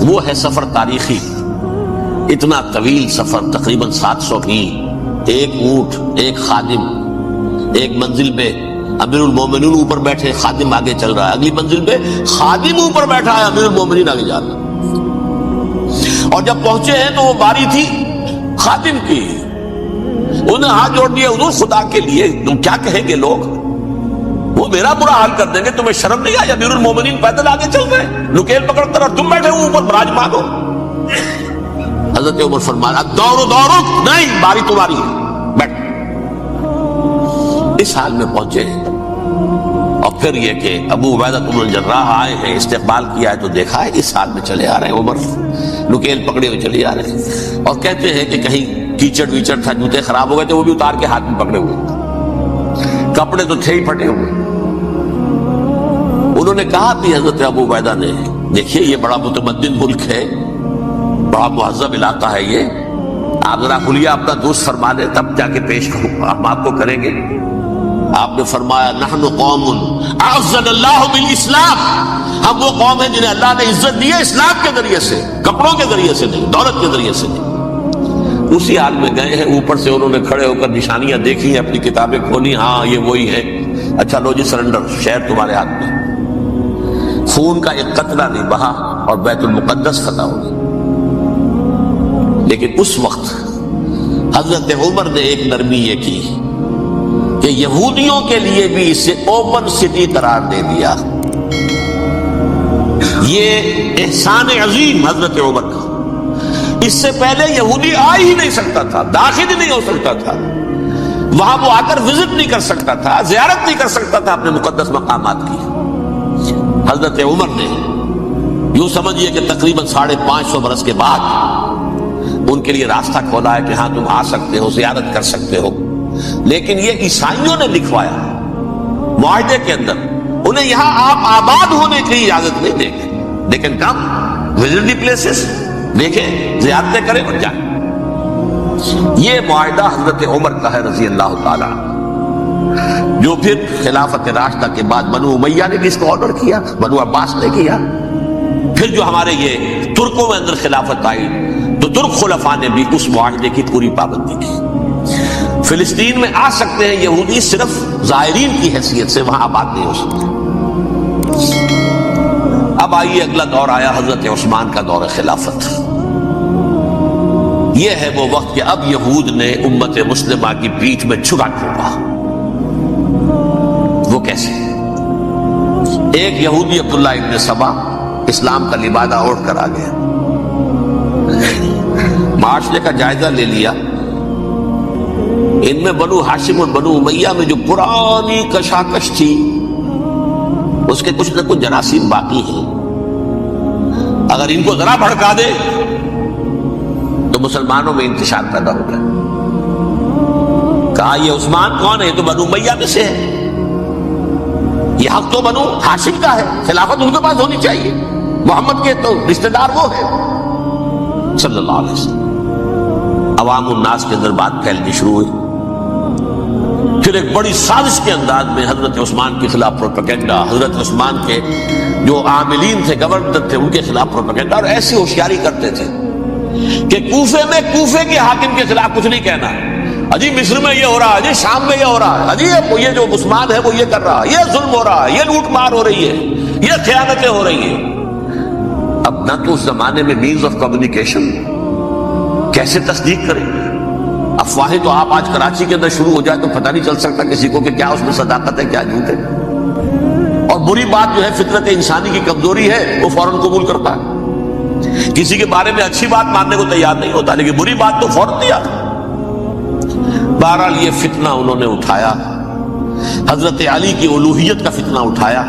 وہ ہے سفر تاریخی، اتنا طویل سفر، تقریباً 700 میل، ایک اونٹ، ایک خادم، ایک منزل پہ امیر المومنین اوپر بیٹھے، خادم آگے چل رہا ہے، اگلی منزل پہ خادم اوپر بیٹھا ہے، امیر المومنین آگے جا رہا ہے. اور جب پہنچے ہیں تو وہ باری تھی خادم کی. انہیں ہاتھ جوڑ دیا، حضور خدا کے لیے تم کیا کہیں گے لوگ، وہ میرا برا حال کر دیں گے، تمہیں شرم نہیں آئی؟ امیر المومنین پیدل آگے چل رہے، نکیل پکڑ کر، اور تم بیٹھے ہو اوپر براجمان ہو. حضرت عمر فرمایا دورو دورو، نہیں، باری تمہاری ہے، بیٹھ. اس حال میں پہنچے اور پھر پھر یہ کہ ابو عبیدہ بن الجراح آئے ہیں، استقبال کیا ہے تو دیکھا ہے اس حال میں چلے آ رہے ہیں، عمر نکیل پکڑے ہوئے چلے آ رہے ہیں، اور کہتے ہیں کہ کہیں کیچڑ ویچڑ تھا، جوتے خراب ہو گئے تھے وہ بھی اتار کے ہاتھ میں پکڑے ہوئے، کپڑے تو تھے ہی پھٹے ہوئے۔ انہوں نے کہا کہ حضرت ابو عبیدہ نے، دیکھیے یہ بڑا متمدن ملک ہے، بڑا مہذب علاقہ ہے، یہ آپ ذرا خلیہ اپنا دوست فرما لیں تب جا کے پیش کروں، ہم آپ کو کریں گے۔ آپ نے فرمایا نحن قوم اعزنا اللہ بالاسلام، ہم وہ قوم ہیں جنہیں اللہ نے عزت دی ہے اسلام کے ذریعے سے، کپڑوں کے ذریعے سے نہیں، دولت کے ذریعے سے نہیں۔ اسی حال میں گئے ہیں، اوپر سے انہوں نے کھڑے ہو کر نشانیاں دیکھی ہیں، اپنی کتابیں کھولی، ہاں یہ وہی ہے، اچھا لو جی سرنڈر، شہر تمہارے ہاتھ میں۔ خون کا ایک قطرہ نہیں بہا اور بیت المقدس فتح ہو گئی۔ لیکن اس وقت حضرت عمر نے ایک نرمی یہ کی کہ یہودیوں کے لیے بھی اسے اوپن سٹی قرار دے دیا۔ یہ احسان عظیم حضرت عمر کا، اس سے پہلے یہودی آ ہی نہیں سکتا تھا، داخل ہی نہیں ہو سکتا تھا، وہاں وہ آ کر وزٹ نہیں کر سکتا تھا، زیارت نہیں کر سکتا تھا اپنے مقدس مقامات کی۔ حضرت عمر نے یوں سمجھیے کہ تقریباً 550 برس کے بعد ان کے لیے راستہ کھولا ہے کہ ہاں تم آ سکتے ہو، زیارت کر سکتے ہو۔ لیکن یہ عیسائیوں نے لکھوایا معاہدے کے اندر، انہیں یہاں آپ آباد ہونے کی اجازت نہیں دیں گے، لیکن کم وزٹ دی پلیسز، دیکھیں زیارتیں کریں اور جائیں۔ یہ معاہدہ حضرت عمر کا ہے رضی اللہ تعالیٰ، جو پھر خلافت راشدہ کے بعد بنو امیہ نے بھی اس کو آرڈر کیا، بنو عباس نے کیا، پھر جو ہمارے یہ ترکوں میں اندر خلافت آئی تو ترک خلفاء نے بھی اس معاہدے کی پوری پابندی کی۔ فلسطین میں آ سکتے ہیں یہودی، صرف زائرین کی حیثیت سے، وہاں آباد نہیں ہو سکتے۔ اب آئیے اگلا دور آیا حضرت عثمان کا دور خلافت۔ یہ ہے وہ وقت کہ اب یہود نے امت مسلمہ کی پیٹھ میں چھرا ٹوکا۔ وہ کیسے؟ ایک یہودی عبداللہ ابن سبا اسلام کا لبادہ اوڑھ کر آ گیا، معاشرے کا جائزہ لے لیا، ان میں بنو ہاشم اور بنو امیہ میں جو پرانی کشاکش تھی اس کے کچھ نہ کچھ جراثیم باقی ہیں، اگر ان کو ذرا بھڑکا دے تو مسلمانوں میں انتشار پیدا ہو گیا۔ کہا یہ عثمان کون ہے؟ یہ تو بنو امیہ میں سے ہے، یہ حق تو بنو ہاشم کا ہے، خلافت ان کے پاس ہونی چاہیے، محمد کے تو رشتہ دار وہ ہے صلی اللہ علیہ وسلم۔ عوام الناس کے اندر بات پھیلنی شروع ہوئی، پھر ایک بڑی سازش کے انداز میں حضرت عثمان کے خلاف پروپیگنڈا، حضرت عثمان کے جو عاملین تھے، گورنر تھے، ان کے خلاف پروپیگنڈا، اور ایسی ہوشیاری کرتے تھے کہ کوفے میں کوفے کے حاکم کے خلاف کچھ نہیں کہنا، اجی مصر میں یہ ہو رہا ہے، اجی شام میں یہ ہو رہا ہے، اجی یہ جو عثمان ہے وہ یہ کر رہا ہے، یہ ظلم ہو رہا ہے، یہ لوٹ مار ہو رہی ہے، یہ خیانتیں ہو رہی ہیں۔ اب نہ تو اس زمانے میں مینز آف کمیونیکیشن، کیسے تصدیق کریں؟ افواہیں تو آپ آج کراچی کے اندر شروع ہو جائے تو پتہ نہیں چل سکتا کسی کو کہ کیا اس میں صداقت ہے کیا جھوٹ ہے، اور بری بات جو ہے فطرت انسانی کی کمزوری ہے وہ فوراً قبول کرتا ہے، کسی کے بارے میں اچھی بات ماننے کو تیار نہیں ہوتا لیکن بری بات تو فوراً تیار۔ بہرحال یہ فتنہ انہوں نے اٹھایا، حضرت علی کی الوہیت کا فتنہ اٹھایا،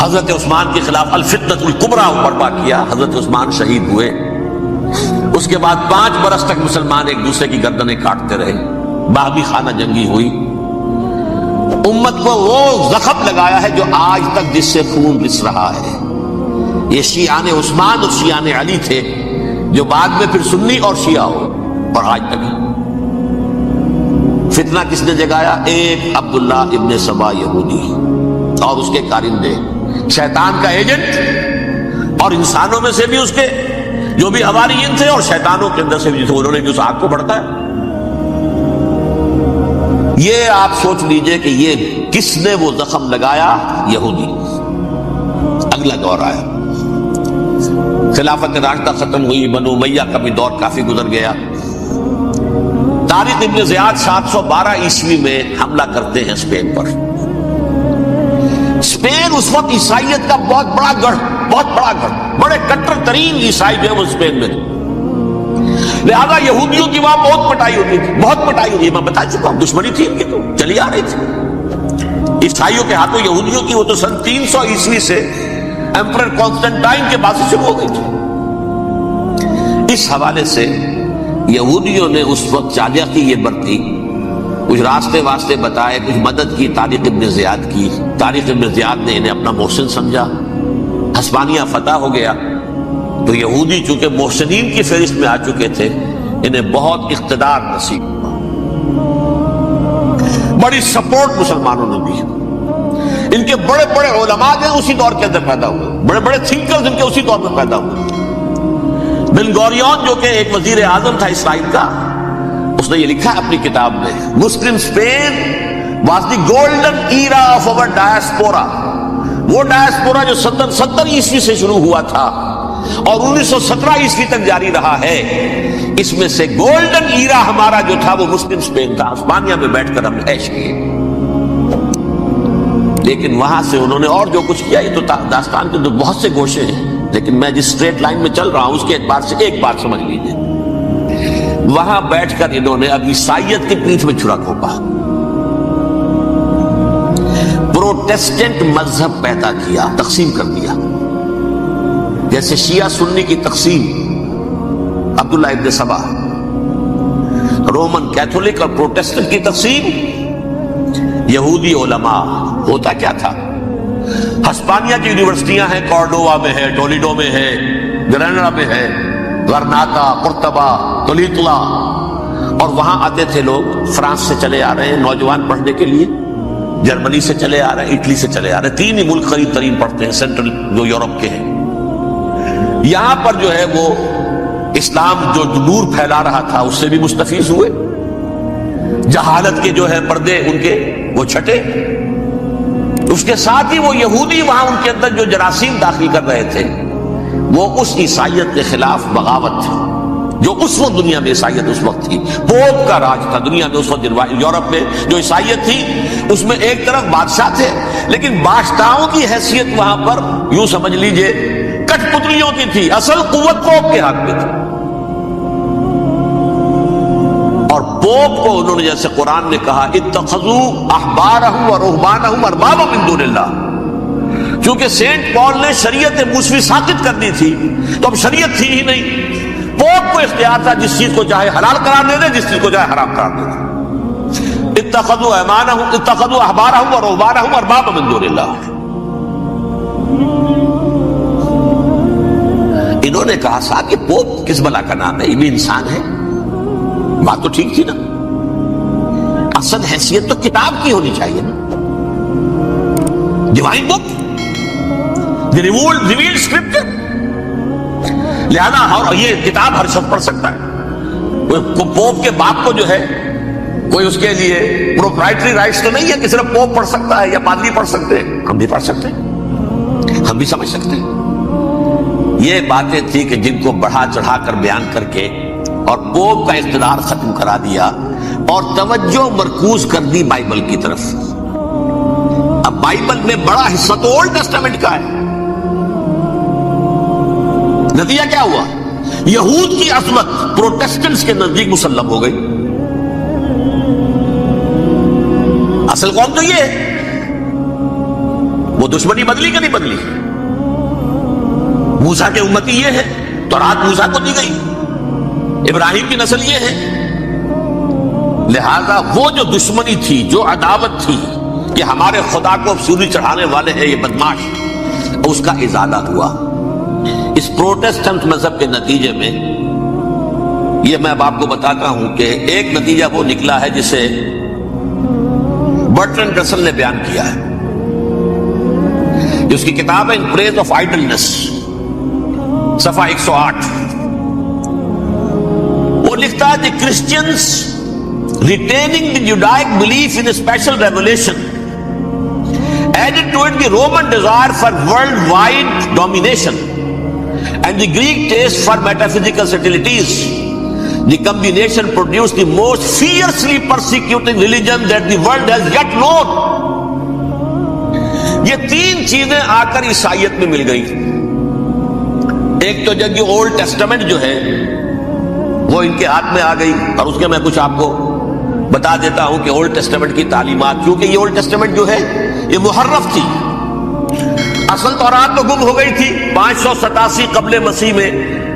حضرت عثمان کے خلاف الفتنۃ الکبریٰ برپا کیا، حضرت عثمان شہید ہوئے۔ اس کے بعد 5 برس تک مسلمان ایک دوسرے کی گردنیں کاٹتے رہے، باغی خانہ جنگی ہوئی، امت کو وہ زخم لگایا ہے جو آج تک جس سے خون رس رہا ہے۔ یہ شیعان عثمان اور شیعان علی تھے جو بعد میں پھر سنی اور شیعہ ہو، اور آج تک فتنہ کس نے جگایا؟ ایک عبداللہ ابن سبا یہودی اور اس کے کارندے، شیطان کا ایجنٹ، اور انسانوں میں سے بھی اس کے جو بھی حواریین تھے اور شیطانوں کے اندر سے بھی انہوں نے بھی اس آگ کو بھڑکایا۔ یہ آپ سوچ لیجئے کہ یہ کس نے وہ زخم لگایا؟ یہودی۔ اگلا دور آیا، خلافت راشدہ ختم ہوئی، بنو امیہ کا بھی دور کافی گزر گیا۔ طارق ابن زیاد 712 عیسوی میں حملہ کرتے ہیں اسپین پر۔ اسپین اس وقت عیسائیت کا بہت بڑا گڑھ، بڑے کٹر ترین عیسائی جو ہے وہ اسپین میں، لہذا یہودیوں کی وہاں بہت پٹائی ہوتی تھی، میں بتا چکا ہوں، دشمنی تھی ان کی تو چلی آ رہی تھی۔ عیسائیوں کے ہاتھوں یہودیوں کی وہ تو سن 300 عیسوی سے ایمپرر کانسٹنٹائن کے بعد سے شروع ہو گئی تھی۔ اس حوالے سے یہودیوں نے اس وقت چالاکی یہ برتی، کچھ راستے واسطے بتائے، کچھ مدد کی طارق ابن زیاد کی۔ طارق ابن زیاد نے انہیں اپنا محسن سمجھا، ہسپانیہ فتح ہو گیا تو یہودی چونکہ محسنین کی فہرست میں آ چکے تھے، انہیں بہت اقتدار نصیب ہوا، بڑی سپورٹ مسلمانوں نے دی۔ ان کے بڑے بڑے علماء جو اسی دور کے اندر پیدا ہوئے، بڑے بڑے تھنکرز ان کے اسی دور میں پیدا ہوئے۔ بن گوریون جو کہ ایک وزیر اعظم تھا اسرائیل کا، اس نے یہ لکھا اپنی کتاب میں، Muslim Spain was the golden era of our diaspora. وہ ڈائسپورا جو 70 عیسوی سے شروع ہوا تھا اور 1917 عیسوی تک جاری رہا ہے، اس میں سے گولڈن ایرا ہمارا جو تھا وہ مسلم اسپین تھا۔ اسپانیہ میں بیٹھ کر ہم نے عیش کیے، لیکن وہاں سے انہوں نے اور جو کچھ کیا، یہ تو داستان کے تو بہت سے گوشے ہیں، لیکن میں جس اسٹریٹ لائن میں چل رہا ہوں اس کے اعتبار سے ایک بات سمجھ لیجیے، وہاں بیٹھ کر انہوں نے اب عیسائیت کی پیٹھ میں چھرا گھونپا، پروٹیسٹنٹ مذہب پیدا کیا، تقسیم کر دیا، جیسے شیعہ سنی کی تقسیم، عبداللہ ابن سبا، رومن کیتھولک اور پروٹیسٹنٹ کی تقسیم، یہودی علماء۔ ہوتا کیا تھا، ہسپانیہ کی یونیورسٹیاں ہیں، کارڈووا میں ہے، ٹولیڈو میں ہے، گریناڈا میں ہے، غرناطہ، قرطبہ، تولیتلا، اور وہاں آتے تھے لوگ، فرانس سے چلے آ رہے ہیں نوجوان پڑھنے کے لیے، جرمنی سے چلے آ رہے ہیں، اٹلی سے چلے آ رہے ہیں، 3 ہی ملک قریب ترین پڑھتے ہیں سینٹرل جو یورپ کے ہیں۔ یہاں پر جو ہے وہ اسلام جو نور پھیلا رہا تھا اس سے بھی مستفیض ہوئے، جہالت کے جو ہے پردے ان کے وہ چھٹے، اس کے ساتھ ہی وہ یہودی وہاں ان کے اندر جو جراثیم داخل کر رہے تھے وہ اس عیسائیت کے خلاف بغاوت تھی، جو اس وقت دنیا میں عیسائیت اس وقت تھی، پوپ کا راج تھا دنیا میں اس وقت۔ یورپ میں جو عیسائیت تھی اس میں ایک طرف بادشاہ تھے، لیکن بادشاہوں کی حیثیت وہاں پر یوں سمجھ لیجئے کٹ پتلیوں کی تھی، اصل قوت پوپ کے ہاتھ میں تھی۔ اور پوپ کو انہوں نے جیسے قرآن نے کہا اتخذوا احبارهم ورهبانهم اربابا من دون اللہ، چونکہ سینٹ پال نے شریعت موسوی ساقط کر دی تھی تو اب شریعت تھی ہی نہیں، پوپ کو اختیار تھا جس چیز کو چاہے حلال قرار دے دے، جس چیز کو چاہے حرام قرار دے دے۔ اتخذوا احبارهم ورهبانهم اربابا من دون اللہ۔ انہوں نے کہا صاحب یہ پوپ کس بلا کا نام ہے، یہ بھی انسان ہے، بات تو ٹھیک تھی نا، اصل حیثیت تو کتاب کی ہونی چاہیے نا، ڈیوائن بک، ریویلڈ اسکرپچر، لہذا یہ کتاب ہر شخص پڑھ سکتا ہے، پوپ کے باپ کو جو ہے کوئی اس کے لیے پروپرائٹری رائٹس تو نہیں ہے کہ صرف پوپ پڑھ سکتا ہے یا پادری پڑھ سکتے ہیں، ہم بھی پڑھ سکتے ہیں، ہم بھی سمجھ سکتے ہیں۔ یہ باتیں تھی کہ جن کو بڑھا چڑھا کر بیان کر کے اور پوپ کا اقتدار ختم کرا دیا اور توجہ مرکوز کر دی بائبل کی طرف۔ اب بائبل میں بڑا حصہ تو اولڈ ٹیسٹامنٹ کا ہے، نتیجہ کیا ہوا، یہود کی عظمت پروٹیسٹنٹس کے نزدیک مسلم ہو گئی۔ اصل قوم تو یہ ہے، وہ دشمنی بدلی کہ نہیں بدلی، موسیٰ کے امتی یہ ہے، تورات موسیٰ کو دی گئی، ابراہیم کی نسل یہ ہے، لہذا وہ جو دشمنی تھی، جو عداوت تھی کہ ہمارے خدا کو سولی چڑھانے والے ہیں یہ بدماش، اس کا ازالہ ہوا۔ اس پروٹیسٹنٹ مذہب کے نتیجے میں یہ میں اب آپ کو بتاتا ہوں کہ ایک نتیجہ وہ نکلا ہے جسے برٹرنڈ رسل نے بیان کیا ہے، اس کی کتاب ہے ان پریز آف آئیڈلنس، صفحہ 108۔ وہ لکھتا ہے the Christians retaining the Judaic belief in a special revelation added to it the Roman desire for worldwide domination and the Greek taste for metaphysical subtleties. The combination produced the most fiercely persecuting religion that the world has yet known. یہ 3 چیزیں آ کر عیسائیت میں مل گئی۔ ایک تو جب یہ اولڈ ٹیسٹامنٹ جو ہے وہ ان کے ہاتھ میں آ گئی، اور اس کے میں کچھ آپ کو بتا دیتا ہوں کہ اولڈ ٹیسٹمنٹ کی تعلیمات، کیونکہ یہ اولڈ ٹیسٹمنٹ جو ہے یہ محرف تھی، اصل تورات تو گم ہو گئی تھی 587 قبل مسیح میں،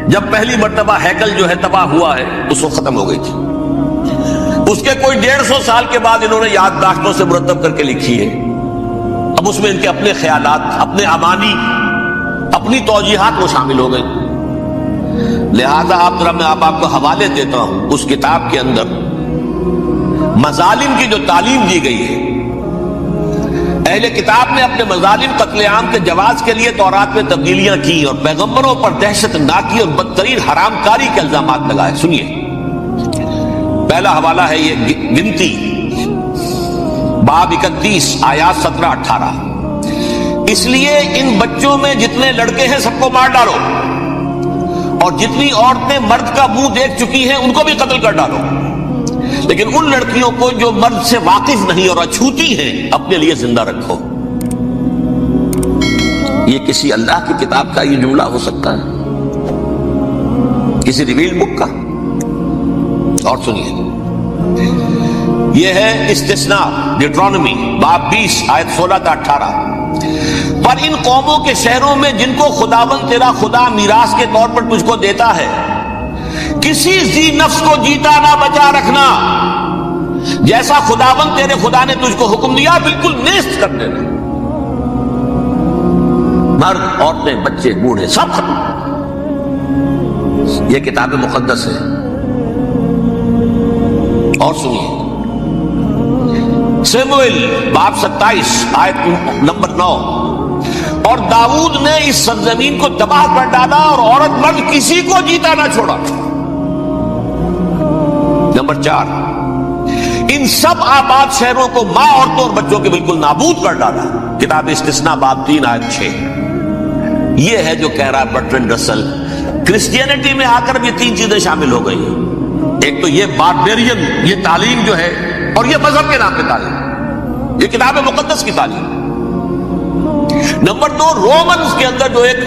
جب پہلی مرتبہ ہیکل جو ہے تباہ ہوا ہے اس وقت ختم ہو گئی تھی۔ اس کے کوئی 150 سال کے بعد انہوں نے یادداشتوں سے مرتب کر کے لکھی ہے۔ اب اس میں ان کے اپنے خیالات، اپنے امانی، اپنی توجیحات وہ شامل ہو گئی۔ لہذا میں آپ کو حوالے دیتا ہوں، اس کتاب کے اندر مظالم کی جو تعلیم دی گئی ہے، اہل کتاب نے اپنے مظالم قتل عام کے جواز کے لیے تورات میں تبدیلیاں کی اور پیغمبروں پر دہشت ناکی اور بدترین حرام کاری کے الزامات لگائے۔ سنیے، پہلا حوالہ ہے یہ گنتی باب 31 آیات 17-18۔ اس لیے ان بچوں میں جتنے لڑکے ہیں سب کو مار ڈالو، اور جتنی عورتیں مرد کا منہ دیکھ چکی ہیں ان کو بھی قتل کر ڈالو، لیکن ان لڑکیوں کو جو مرد سے واقف نہیں اور اچھوتی ہیں اپنے لیے زندہ رکھو۔ یہ کسی اللہ کی کتاب کا یہ جملہ ہو سکتا ہے؟ کسی ریویل بک کا؟ اور سنیے، یہ ہے استثناء ڈیوٹرانومی باب 20 آیت 16-18۔ پر ان قوموں کے شہروں میں جن کو خداوند تیرا خدا میراث کے طور پر تجھ کو دیتا ہے، کسی ذی نفس کو جیتا نہ بچا رکھنا، جیسا خداوند تیرے خدا نے تجھ کو حکم دیا بالکل نیست کر دینا۔ مرد، عورتیں، بچے، بوڑھے سب ختم۔ یہ کتاب مقدس ہے۔ اور سنیے، سموئیل باب 27 آیت نمبر 9۔ اور داؤد نے اس سرزمین کو تباہ کر ڈالا اور عورت مرد کسی کو جیتا نہ چھوڑا۔ نمبر 4، ان سب آباد شہروں کو ماں، عورتوں اور بچوں کے بالکل نابود کر ڈالا۔ کتاب استثناء باب 3 آیت 6۔ یہ ہے جو کہہ رہا ہے برٹرینڈ رسل، کرسچینٹی میں آ کر بھی 3 چیزیں شامل ہو گئی ہیں۔ ایک تو یہ باربیرین، یہ تعلیم جو ہے، اور یہ مذہب کے نام پہ تعلیم، یہ کتاب مقدس کی تعلیم۔ نمبر 2، رومنز کے اندر جو ایک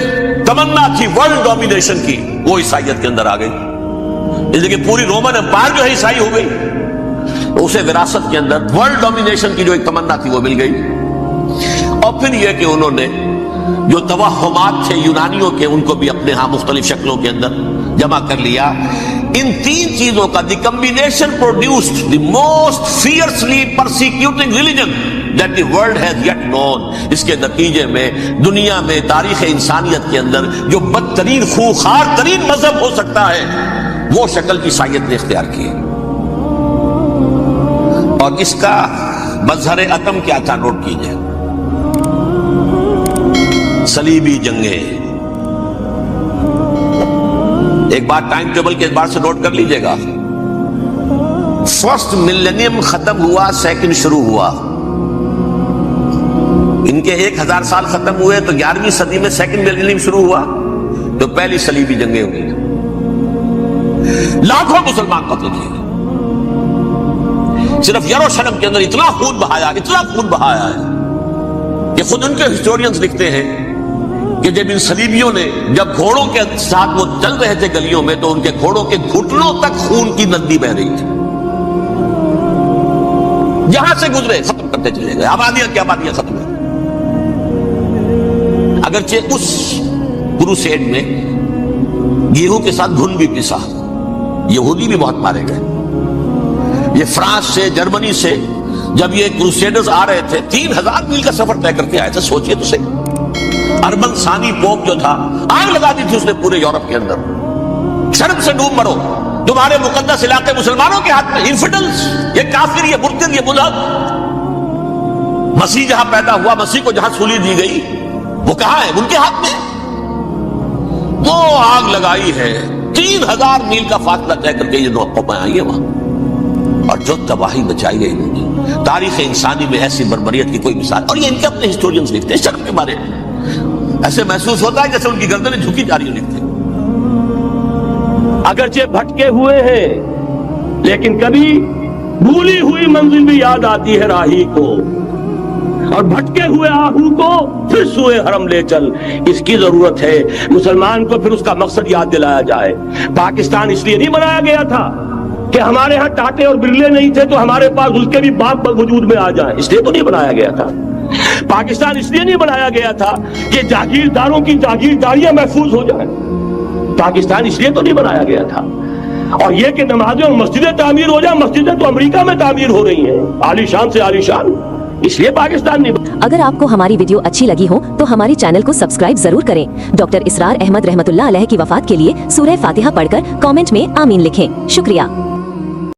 تمنا تھی ورلڈ ڈومینیشن کی، وہ عیسائیت کے اندر آ گئی، اس لیے کہ پوری رومن امپائر جو ہے عیسائی ہو گئی، اسے وراثت کے اندر ورلڈ ڈومینیشن کی جو ایک تمنا تھی وہ مل گئی۔ اور پھر یہ کہ انہوں نے جو توہمات تھے یونانیوں کے، ان کو بھی اپنے ہاں مختلف شکلوں کے اندر جمع کر لیا۔ ان 3 چیزوں کا the combination produced the most fiercely persecuting religion that the world has yet known۔ اس کے نتیجے میں دنیا میں تاریخ انسانیت کے اندر جو بدترین خوخار ترین مذہب ہو سکتا ہے وہ شکل عیسائیت نے اختیار کی۔ اور اس کا مظہر عتم کیا تھا؟ نوٹ کیجئے، صلیبی جنگیں۔ ایک بات ٹائم ٹیبل کے اعتبار سے نوٹ کر لیجئے گا، فرسٹ ملینیم ختم ہوا، سیکنڈ شروع ہوا۔ ان کے 1000 سال ختم ہوئے تو 11ویں صدی میں سیکنڈ ملینیم شروع ہوا، تو پہلی صلیبی جنگیں ہوئی، لاکھوں مسلمان قتل کیے۔ صرف یروشلم کے اندر اتنا خون بہایا ہے کہ خود ان کے ہسٹورینز لکھتے ہیں کہ جب ان صلیبیوں نے، جب گھوڑوں کے ساتھ وہ چل رہے تھے گلیوں میں، تو ان کے گھوڑوں کے گھٹنوں تک خون کی ندی بہ رہی تھی۔ جہاں سے گزرے ختم کرتے چلے گئے، آبادیاں ختم ہوئی۔ اگرچہ اس کروسیڈ میں گیہوں کے ساتھ گھن بھی پسا، یہودی بھی بہت مارے گئے۔ یہ فرانس سے، جرمنی سے جب یہ کروسیڈرز آ رہے تھے، 3000 میل کا سفر طے کر کے آئے تھے۔ سوچئے تو صحیح، اربن ثانی پوپ جو تھا، آگ لگا دی تھی اس نے پورے یورپ کے اندر، شرم سے ڈوب مرو، تمہارے مقدس علاقے مسلمانوں کے ہاتھ میں، انفیڈلز، یہ کافر، یہ مرتد، یہ ملحد۔ مسیح جہاں پیدا ہوا، مسیح کو جہاں سولی دی گئی، وہ کہاں ہے؟ ان کے ہاتھ میں۔ وہ آگ لگائی ہے، 3000 میل کا فاصلہ طے کر کے یہ قومیں آئی ہیں وہاں، اور جو تباہی مچائی ہے انہوں نے، تاریخ انسانی میں ایسی بربریت کی کوئی مثال۔ اور یہ ان کے اپنے ہسٹورینز لکھتے ہیں شرم کے بارے میں، ایسے محسوس ہوتا ہے جیسے ان کی گردنیں جھکی جا رہی ہیں لکھتے ہیں۔ اگرچہ بھٹکے ہوئے ہیں لیکن کبھی بھولی ہوئی منزل بھی یاد آتی ہے راہی کو، اور بھٹکے ہوئے آہو کو پھر سوئے حرم لے چل۔ اس کی ضرورت ہے مسلمان کو پھر اس کا مقصد یاد دلایا جائے۔ پاکستان اس لیے نہیں بنایا گیا تھا کہ ہمارے ہاں ٹاٹے اور برلے نہیں تھے تو ہمارے پاس اس کے بھی باپ وجود میں آ جائیں، اس لیے تو نہیں بنایا گیا تھا۔ پاکستان اس لیے نہیں بنایا گیا تھا کہ جاگیرداروں کی جاگیرداریاں محفوظ ہو جائیں، پاکستان اس لیے تو نہیں بنایا گیا تھا۔ اور یہ کہ نمازیں اور مسجدیں تعمیر ہو جائیں، مسجدیں تو امریکہ میں تعمیر ہو رہی ہیں، عالی شان سے عالی شان، اس لیے پاکستان نہیں۔ اگر آپ کو ہماری ویڈیو اچھی لگی ہو تو ہمارے چینل کو سبسکرائب ضرور کریں۔ ڈاکٹر اسرار احمد رحمت اللہ علیہ کی وفات کے لیے سورہ فاتحہ پڑھ کر کامنٹ میں آمین لکھیں۔ شکریہ۔